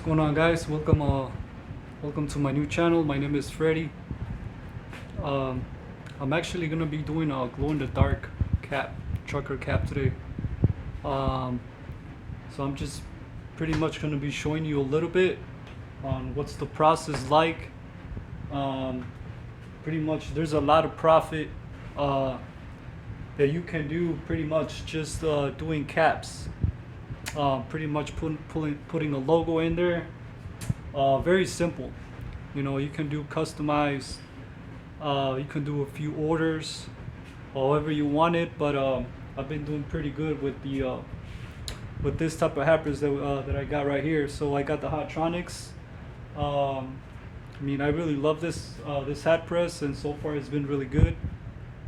going on, guys? Welcome to my new channel. My name is Freddy. Um, I'm actually gonna be doing a glow-in-the-dark cap, trucker cap today. Um, so I'm just pretty much gonna be showing you a little bit on what's the process like. Um, Pretty much, there's a lot of profit uh, that you can do. Pretty much just doing caps. Pretty much putting a logo in there. Very simple. You can do customized. You can do a few orders, however you want it. But I've been doing pretty good with the with this type of happers that I got right here. So I got the Hotronics. I really love this hat press, and so far it's been really good.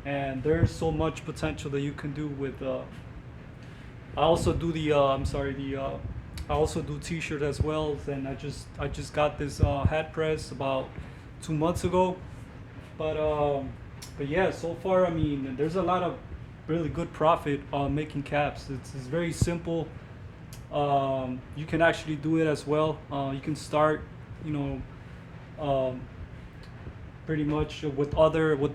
And there's so much potential that you can do with. I also do I also do T-shirt as well, and I just got this hat press about 2 months ago. But yeah, so far there's a lot of really good profit on making caps. It's very simple. You can actually do it as well. You can start, you know, um, pretty much with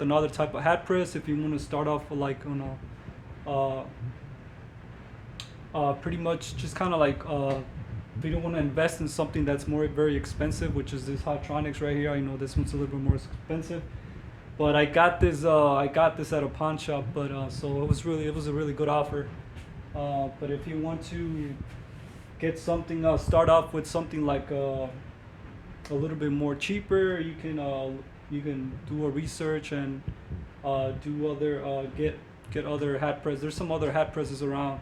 another type of hat press if you want to start off like on a pretty much just kind of like if you don't want to invest in something that's more very expensive, which is this Hotronics right here. I know this one's a little bit more expensive, but I got this at a pawn shop. But so it was a really good offer. But if you want to get something, start off with something like a little bit more cheaper. You can do a research and do other get other hat press. There's some other hat presses around,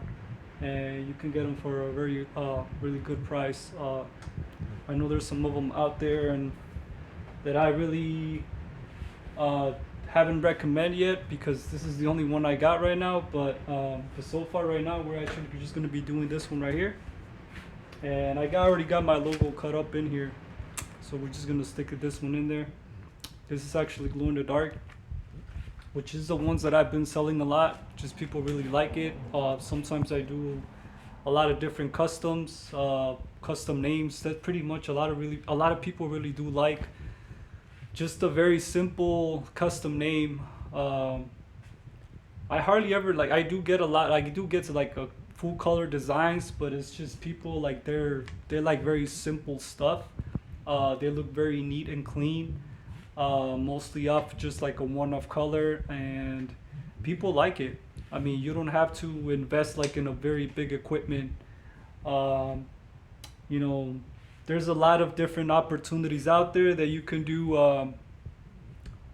and you can get them for a very really good price. I know there's some of them out there and that I really haven't recommended yet because this is the only one I got right now. But so far right now we're actually just gonna be doing this one right here, and already got my logo cut up in here, so we're just gonna stick this one in there. This is actually glow in the dark, which is the ones that I've been selling a lot. Just people really like it. Sometimes I do a lot of different customs, custom names. That pretty much a lot of people really do like just a very simple custom name. I hardly ever like. I do get a lot. I do get to like a full color designs, but it's just people like they're like very simple stuff. They look very neat and clean. Mostly off just like a one-off color, and people like it. You don't have to invest like in a very big equipment. Um, you know, there's a lot of different opportunities out there that you can do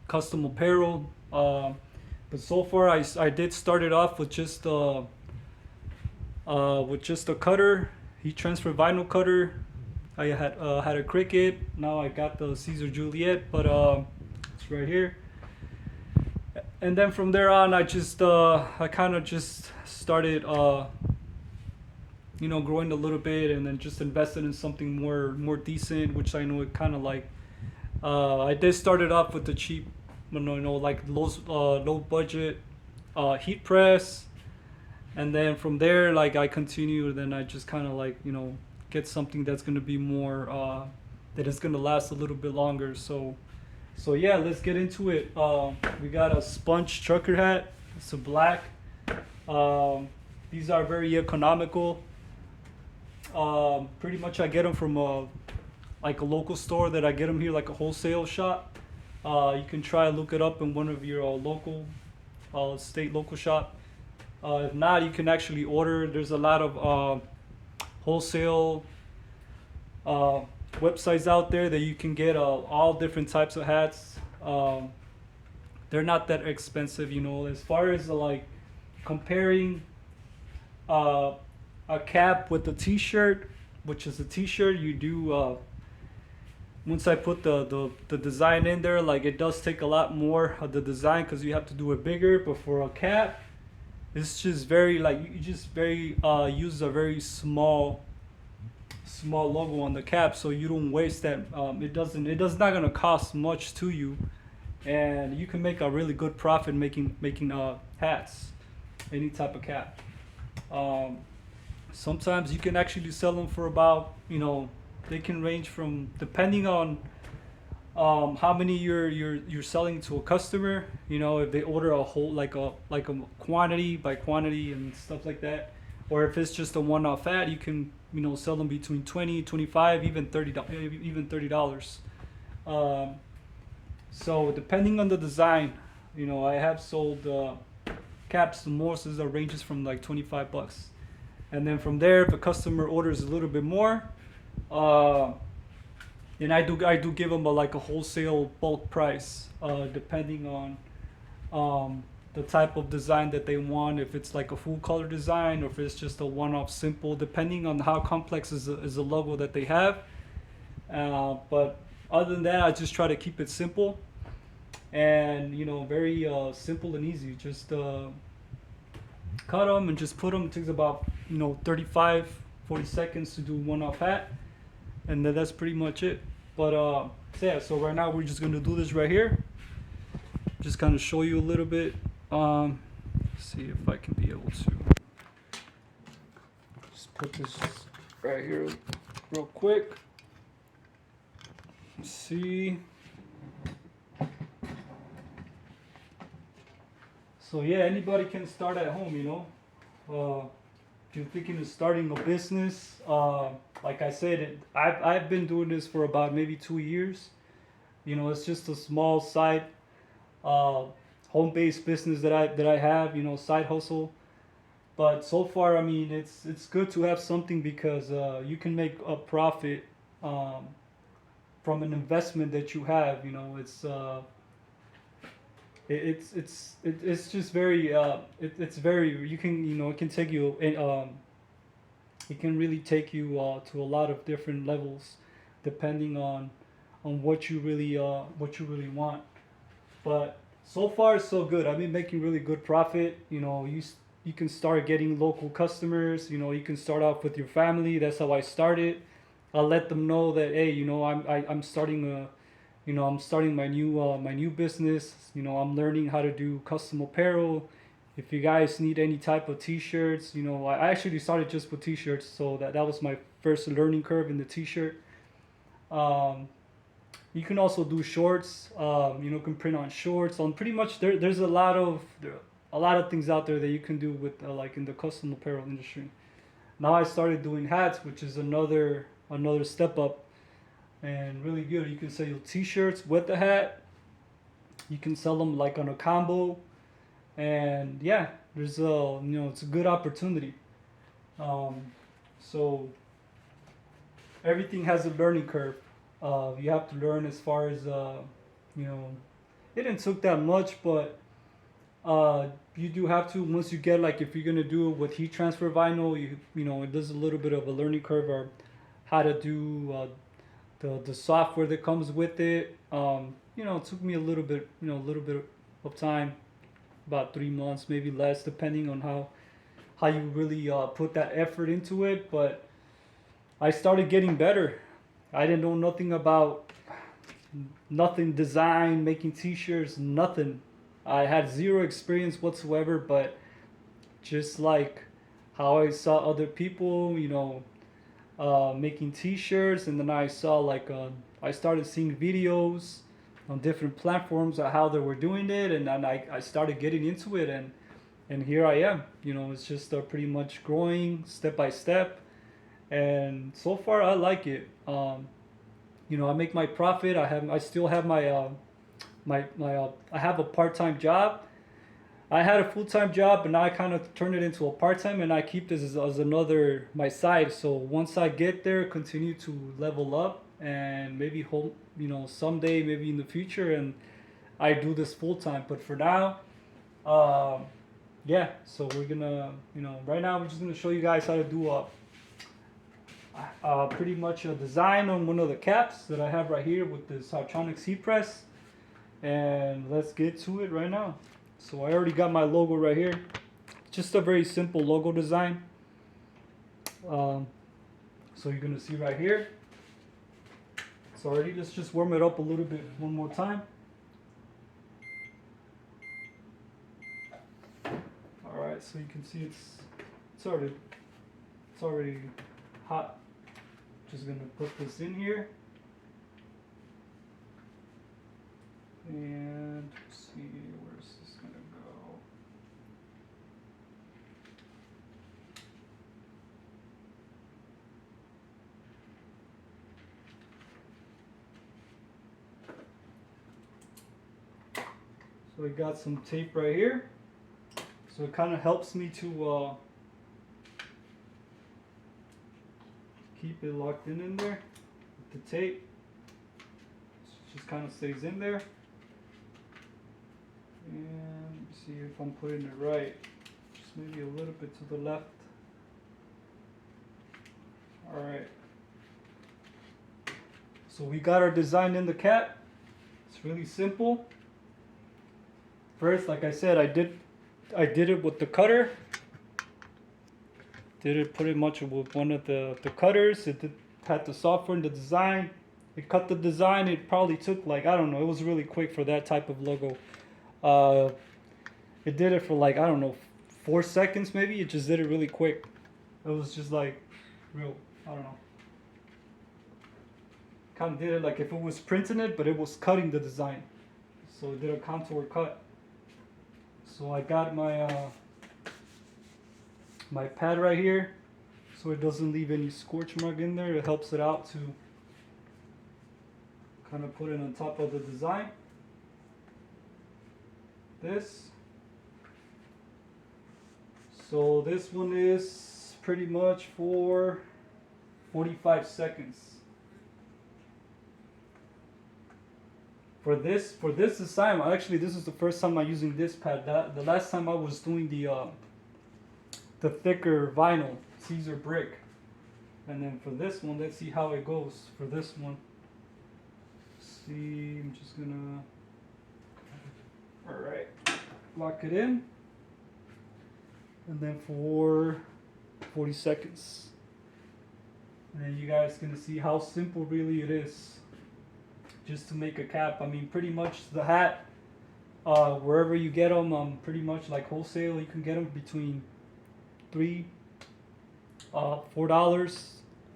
custom apparel. But so far, I did start it off with just a cutter, heat transfer vinyl cutter. I had a Cricut. Now I got the Caesar Juliet, but it's right here. And then from there on, I kind of just started growing a little bit, and then just invested in something more decent, which I know it kind of like. I did start it off with the cheap, like low budget heat press, and then from there, like I continued. Then I just kind of like get something that's gonna be more that is gonna last a little bit longer. So yeah, let's get into it. We got a sponge trucker hat. It's a black. These are very economical. Pretty much I get them from like a local store that I get them here, like a wholesale shop. You can try look it up in one of your local state local shop. If not, you can actually order. There's a lot of wholesale websites out there that you can get all different types of hats. They're not that expensive, as far as like comparing a cap with a t-shirt, which is a t-shirt. You do once I put the design in there, like it does take a lot more of the design because you have to do it bigger. But for a cap, it's just very like you just very use a very small logo on the cap, so you don't waste that. It does not gonna cost much to you, and you can make a really good profit making hats, any type of cap. Sometimes you can actually sell them for about They can range from, depending on how many you're selling to a customer. You know, if they order a whole, like a quantity by quantity and stuff like that, or if it's just a one-off ad, you can, you know, sell them between 20, 25, even $30. Um, so depending on the design, you know, I have sold caps to Morses that ranges from like $25, and then from there, if a customer orders a little bit more, uh, and I do give them like a wholesale bulk price, depending on the type of design that they want. If it's like a full color design, or if it's just a one-off simple, depending on how complex is the logo that they have. But other than that, I just try to keep it simple, and you know, very simple and easy. Just cut them and just put them. It takes about, you know, 35, 40 seconds to do one off hat, and then that's pretty much it. But so yeah, so right now we're just gonna do this right here. Just kind of show you a little bit. See if I can be able to just put this right here real quick. Let's see. So yeah, anybody can start at home, you know. If you're thinking of starting a business, like I said, I've been doing this for about maybe 2 years. You know, it's just a small side, uh, home-based business that I have. You know, side hustle. But so far, I mean, it's good to have something, because you can make a profit um, from an investment that you have. You know, it's just very it's very, you can, you know, it can take you it can really take you to a lot of different levels, depending on what you really want. But so far so good. I've been making really good profit. You know, you can start getting local customers. You know, you can start off with your family. That's how I started. I'll let them know that, hey, you know, I'm starting a, you know, I'm starting my new business. You know, I'm learning how to do custom apparel. If you guys need any type of t-shirts, you know, I actually started just with t-shirts, so that was my first learning curve in the t-shirt. Um, you can also do shorts. You know, can print on shorts. On pretty much there's a lot of things out there that you can do with like in the custom apparel industry. Now I started doing hats, which is another step up, and really good. You can sell your t-shirts with the hat. You can sell them like on a combo, and yeah, there's a, you know, it's a good opportunity. Um, so everything has a learning curve. You have to learn as far as you know. It didn't took that much, but you do have to, once you get, like, if you're gonna do it with heat transfer vinyl, you know, it does a little bit of a learning curve, or how to do the software that comes with it. You know, it took me a little bit, you know, a little bit of time, about 3 months, maybe less, depending on how you really put that effort into it. But I started getting better. I didn't know nothing about nothing design, making t-shirts, nothing. I had zero experience whatsoever, but just like how I saw other people, you know, making t-shirts, and then I saw like I started seeing videos on different platforms of how they were doing it, and then I started getting into it, and here I am. You know, it's just pretty much growing step by step, and so far I like it. You know, I make my profit. I still have my I have a part-time job. I had a full-time job, but now I kind of turned it into a part-time, and I keep this as another my side. So once I get there, continue to level up, and maybe hope, you know, someday, maybe in the future, and I do this full-time. But for now, um, yeah. So we're gonna, you know, right now we're just gonna show you guys how to do pretty much a design on one of the caps that I have right here with this Haltronics heat press, and let's get to it right now. So I already got my logo right here. Just a very simple logo design. Um, so you're gonna see right here. It's already, let's just warm it up a little bit one more time. All right, so you can see it's already hot. just gonna put this in here. And let's see, where's this gonna go? So we got some tape right here. So it kind of helps me to keep it locked in there with the tape. So it just kind of stays in there. And see if I'm putting it right. Just maybe a little bit to the left. Alright. So we got our design in the cap. It's really simple. First, like I said, I did it with the cutter. Did it pretty much with one of the cutters. Had the software and the design. It cut the design. It probably took like, I don't know, it was really quick for that type of logo. It did it for like, I don't know, 4 seconds maybe. It just did it really quick. It was just like real, I don't know. Kind of did it like if it was printing it, but it was cutting the design. So it did a contour cut. So I got my my pad right here, so it doesn't leave any scorch mark in there. It helps it out to kind of put it on top of the design. This. So this one is pretty much for 45 seconds. For this design, actually this is the first time I'm using this pad. The last time I was doing the thicker vinyl Caesar brick. And then for this one, let's see how it goes for this one. See, I'm just gonna, all right, lock it in. And then for 40 seconds. And then you guys gonna see how simple really it is just to make a cap. I mean, pretty much the hat, wherever you get them, pretty much like wholesale, you can get them between $4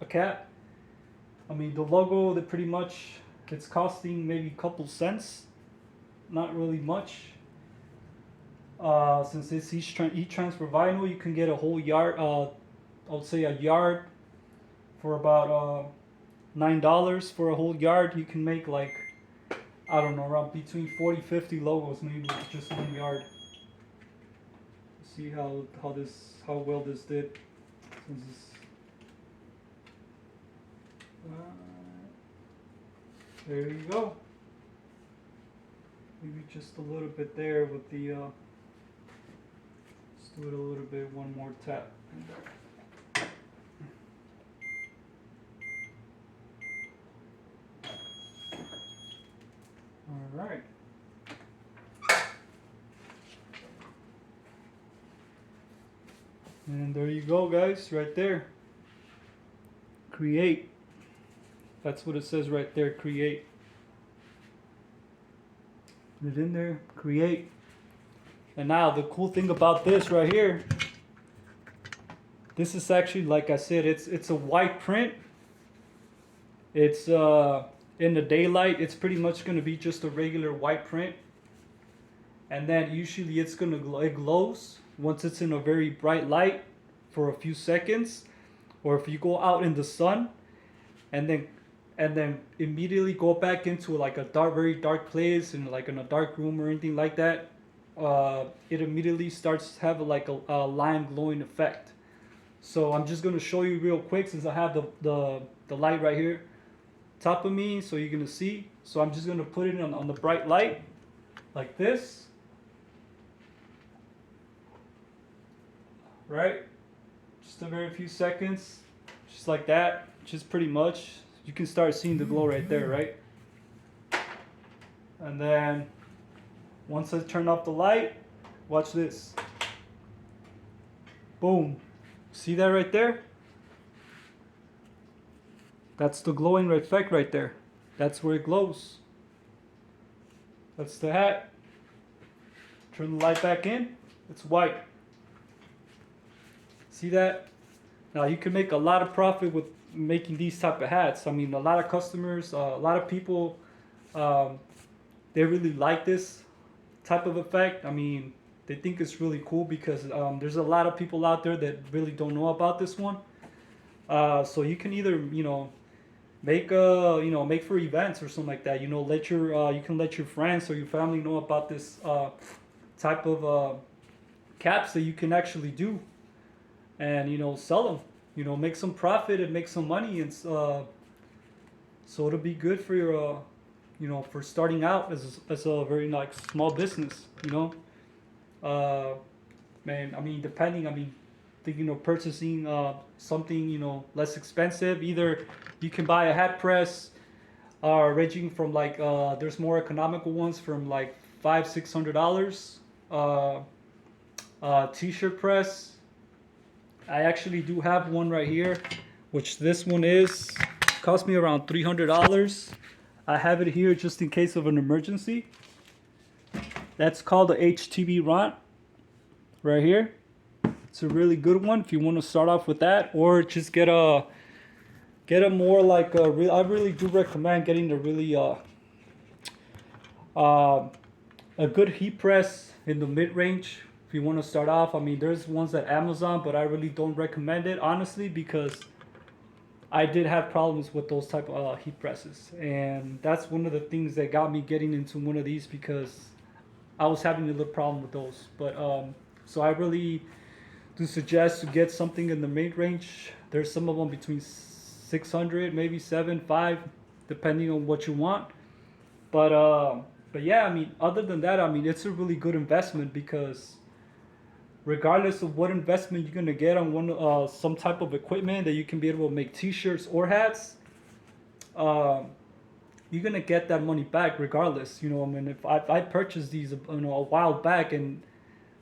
a cap. I mean, the logo, that pretty much it's costing maybe a couple cents, not really much. Since it's heat transfer vinyl, you can get a whole yard. I would say a yard for about $9 for a whole yard. You can make like, I don't know, around between 40-50 logos maybe with just 1 yard. See how well this did. Since this, there you go. Maybe just a little bit there with the. Let's do it a little bit. One more tap. All right. And there you go, guys, right there. Create. That's what it says right there, create. Put it in there, create. And now the cool thing about this right here, this is actually, like I said, it's a white print. It's in the daylight, it's pretty much gonna be just a regular white print. And then usually it's gonna glow, it glows once it's in a very bright light for a few seconds, or if you go out in the sun and then immediately go back into like a very dark place and like in a dark room or anything like that, it immediately starts to have like a lime glowing effect. So I'm just gonna show you real quick since I have the light right here top of me, so you're gonna see. So I'm just gonna put it on the bright light like this. Right, just a very few seconds, just like that, just pretty much. You can start seeing the glow right there, right? And then once I turn off the light, watch this. Boom, see that right there? That's the glowing effect right there. That's where it glows. That's the hat. Turn the light back in, it's white. See that? Now you can make a lot of profit making these type of hats. I mean, a lot of customers, a lot of people, um, they really like this type of effect. I mean, they think it's really cool because there's a lot of people out there that really don't know about this one. So you can either, make for events or something like that. Let your you can let your friends or your family know about this type of caps that you can actually do, and sell them. Make some profit and make some money, and so it'll be good for your for starting out as a very like small business. Uh, Man, I mean, thinking of purchasing something less expensive. Either you can buy a hat press, ranging from like there's more economical ones from like $500-600. Uh, T-shirt press. I actually do have one right here, which this one is cost me around $300. I have it here just in case of an emergency. That's called the HTV Ront right here. It's a really good one if you want to start off with that, or just get a more like a real. I really do recommend getting uh, a good heat press in the mid range if you want to start off. I mean, there's ones at Amazon, but I really don't recommend it honestly because I did have problems with those type of heat presses, and that's one of the things that got me getting into one of these because I was having a little problem with those. But so I really do suggest to get something in the mid range. There's some of them between 600, maybe 7, 5, depending on what you want. But yeah, I mean, other than that, I mean, it's a really good investment because regardless of what investment you're gonna get on some type of equipment that you can be able to make T-shirts or hats, um, you're gonna get that money back regardless. I mean, if I purchased these a while back, and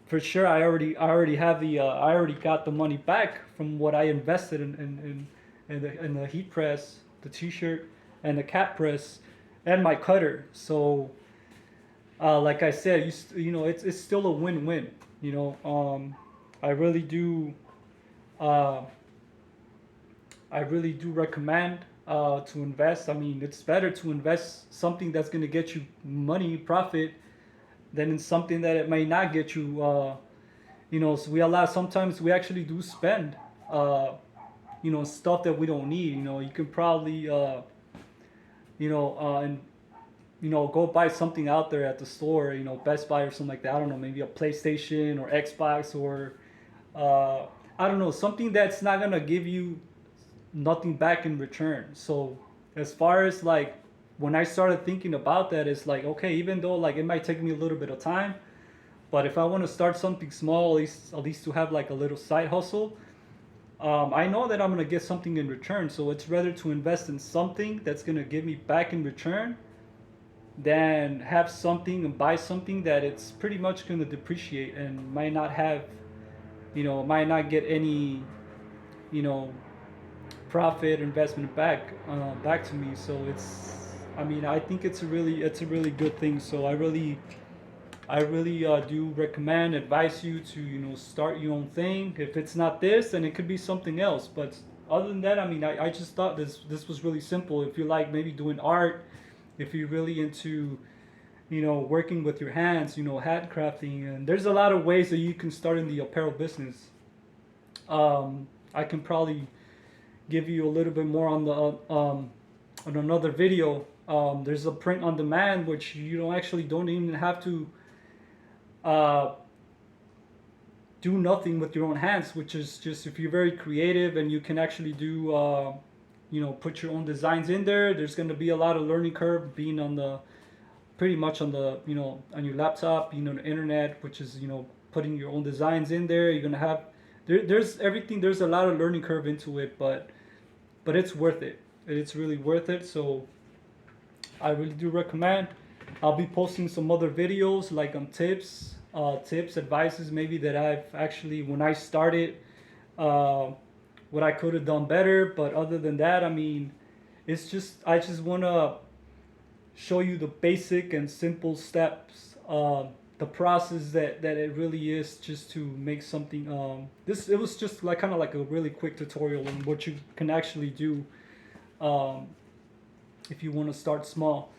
for sure I already have I already got the money back from what I invested in the heat press, the T-shirt, and the cap press, and my cutter. So like I said, it's still a win-win. I really do uh, I really do recommend to invest. I mean, it's better to invest something that's going to get you money, profit, than in something that it may not get you. So sometimes we actually do spend, stuff that we don't need. You can probably, and go buy something out there at the store, Best Buy or something like that. I don't know, maybe a PlayStation or Xbox or I don't know, something that's not gonna give you nothing back in return. So as far as like when I started thinking about that, it's like okay, even though like it might take me a little bit of time, but if I want to start something small, at least to have like a little side hustle, I know that I'm gonna get something in return. So it's rather to invest in something that's gonna give me back in return than have something and buy something that it's pretty much gonna depreciate and might not get any, you know, profit investment back to me. So I mean, I think it's a really good thing. So I really do recommend, advise you to start your own thing. If it's not this, then it could be something else. But other than that, I mean, I just thought this was really simple. If you like maybe doing art, if you're really into working with your hands, hat crafting, and there's a lot of ways that you can start in the apparel business. I can probably give you a little bit more on another video. There's a print on demand, which you don't even have to uh, do nothing with your own hands, which is just if you're very creative and you can actually do put your own designs in there. There's going to be a lot of learning curve being on the pretty much on the on your laptop, the internet, which is putting your own designs in there. You're gonna have there's everything. There's a lot of learning curve into it, but it's worth it. It's really worth it. So I really do recommend. I'll be posting some other videos like on tips, advices maybe that I've actually when I started, what I could have done better. But other than that, I mean, I just wanna show you the basic and simple steps the process that it really is just to make something. This it was just like kind of like a really quick tutorial on what you can actually do um, if you want to start small.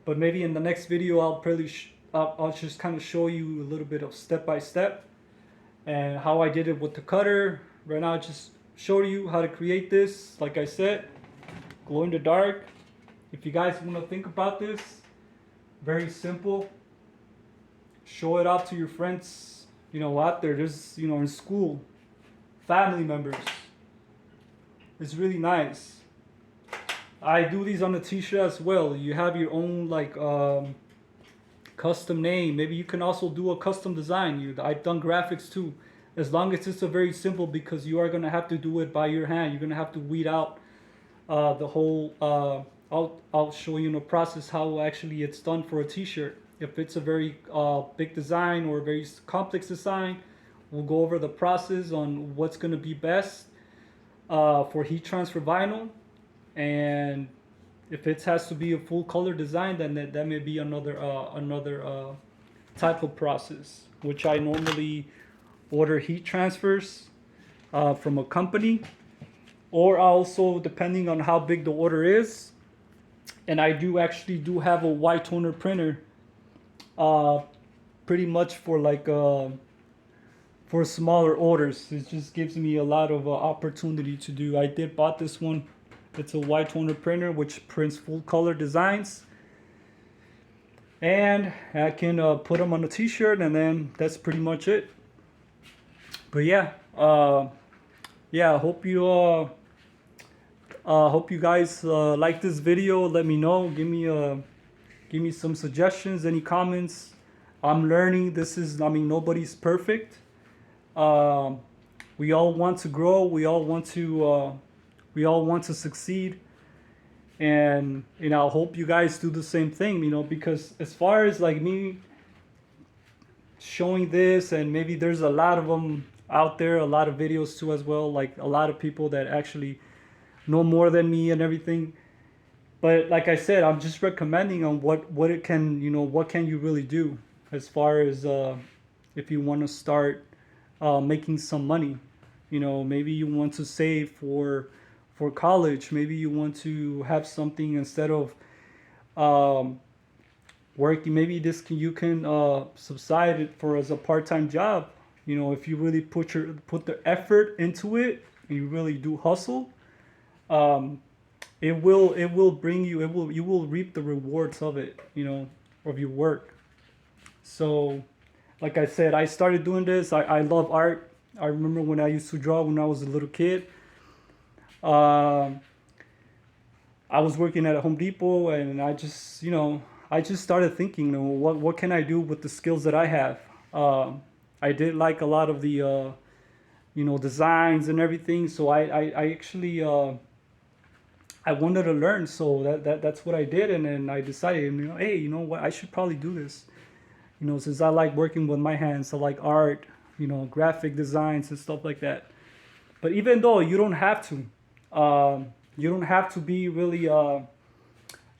But maybe in the next video I'll probably I'll just kind of show you a little bit of step by step and how I did it with the cutter. Right now I just showed you how to create this. Like I said, glow in the dark. If you guys want to think about this, very simple. Show it out to your friends, you know, out there. There's, you know, in school, family members. It's really nice. I do these on a t-shirt as well. You have your own like custom name. Maybe you can also do a custom design. I've done graphics too. As long as it's a very simple, because you are gonna have to do it by your hand. You're gonna have to weed out the whole. I'll show you in the process how actually it's done for a t-shirt. If it's a very big design or a very complex design, we'll go over the process on what's gonna be best for heat transfer vinyl. And if it has to be a full color design, then that may be another type of process, which I normally order heat transfers from a company, or also depending on how big the order is. And I do actually have a white toner printer, pretty much for like for smaller orders. It just gives me a lot of opportunity to do. I did bought this one. It's a white toner printer which prints full color designs, and I can put them on a t-shirt, and then that's pretty much it. But yeah, I hope you guys like this video. Let me know. Give me some suggestions, any comments. I'm learning. This is, I mean, nobody's perfect. We all want to grow. We all want to succeed. And, you know, I hope you guys do the same thing, you know, because as far as like me showing this, and maybe there's a lot of them out there, a lot of videos too as well, like a lot of people that actually know more than me and everything. But like I said, I'm just recommending on what it can, you know, what can you really do as far as if you want to start making some money. You know, maybe you want to save for college. Maybe you want to have something instead of working. Maybe you can subside it for as a part-time job. You know, if you really put the effort into it and you really do hustle, it will bring you, you will reap the rewards of it, you know, of your work. So like I said, I started doing this. I love art. I remember when I used to draw when I was a little kid. I was working at a Home Depot, and I just started thinking, you know, what can I do with the skills that I have. I did like a lot of the you know, designs and everything, so I actually I wanted to learn, so that's what I did. And then I decided, you know, hey, you know what, I should probably do this, you know, since I like working with my hands. I like art, you know, graphic designs and stuff like that. But even though you don't have to be really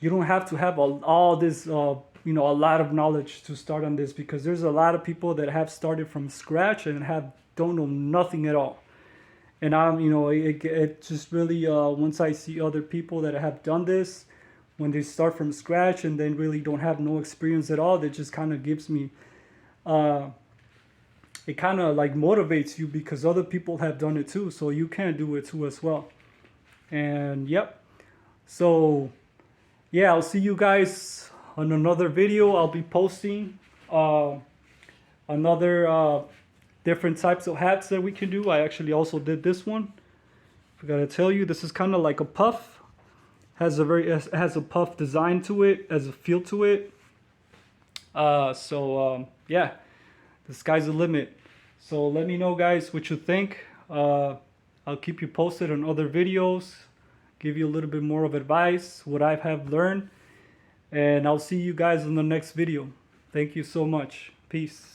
you don't have to have all this you know, a lot of knowledge to start on this, because there's a lot of people that have started from scratch and don't know nothing at all. And you know, it just really once I see other people that have done this, when they start from scratch and then really don't have no experience at all, that just kind of gives me it kind of like motivates you, because other people have done it too, so you can do it too as well. And yep, so yeah, I'll see you guys on another video. I'll be posting another different types of hats that we can do. I actually also did this one. Forgot to tell you, this is kind of like a puff. Has a puff design to it, has a feel to it. Yeah, the sky's the limit. So let me know, guys, what you think. I'll keep you posted on other videos, give you a little bit more of advice, what I have learned. And I'll see you guys in the next video. Thank you so much. Peace.